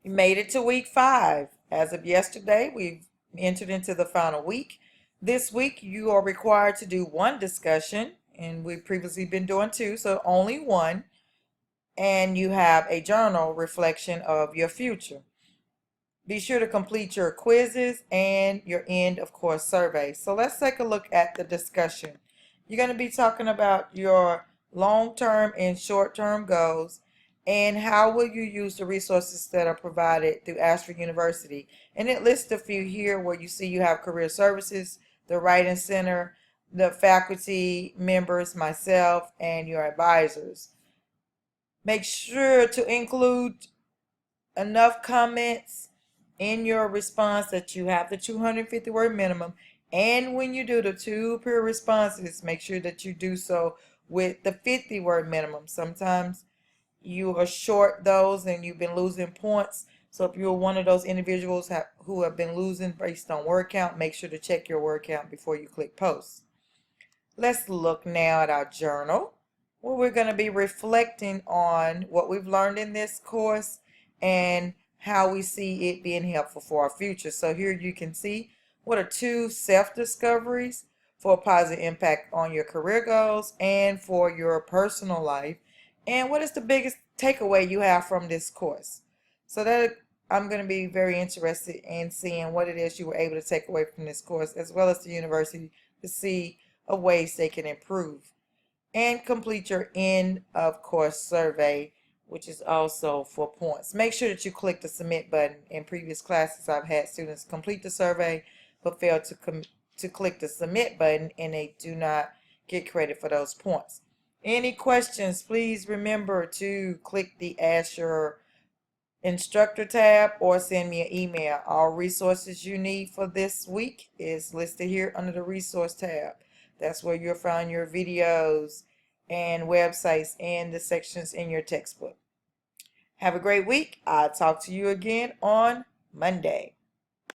We made it to week 5. As of yesterday, we've entered into the final week. This week, you are required to do one discussion, and we've previously been doing 2, so only one. And you have a journal reflection of your future. Be sure to complete your quizzes and your end of course survey. So let's take a look at the discussion. You're going to be talking about your long-term and short-term goals and how will you use the resources that are provided through Ashford University. And it lists a few here where you see you have career services, the writing center, the faculty members, myself, and your advisors. Make sure to include enough comments in your response that you have the 250 word minimum. And when you do the 2 peer responses, make sure that you do so with the 50 word minimum. Sometimes you are short those and you've been losing points. So if you're one of those individuals who have been losing based on word count, make sure to check your word count before you click post. Let's look now at our journal, where we're going to be reflecting on what we've learned in this course and how we see it being helpful for our future. So here you can see what are 2 self-discoveries for a positive impact on your career goals and for your personal life. And what is the biggest takeaway you have from this course? So that I'm going to be very interested in seeing what it is you were able to take away from this course, as well as the university, to see of ways they can improve. And complete your end of course survey, which is also for points. Make sure that you click the submit button. In previous classes, I've had students complete the survey but fail to click the submit button, and they do not get credit for those points. Any questions, please remember to click the Ask Your Instructor tab or send me an email. All resources you need for this week is listed here under the resource tab. That's where you'll find your videos and websites and the sections in your textbook. Have a great week. I'll talk to you again on Monday.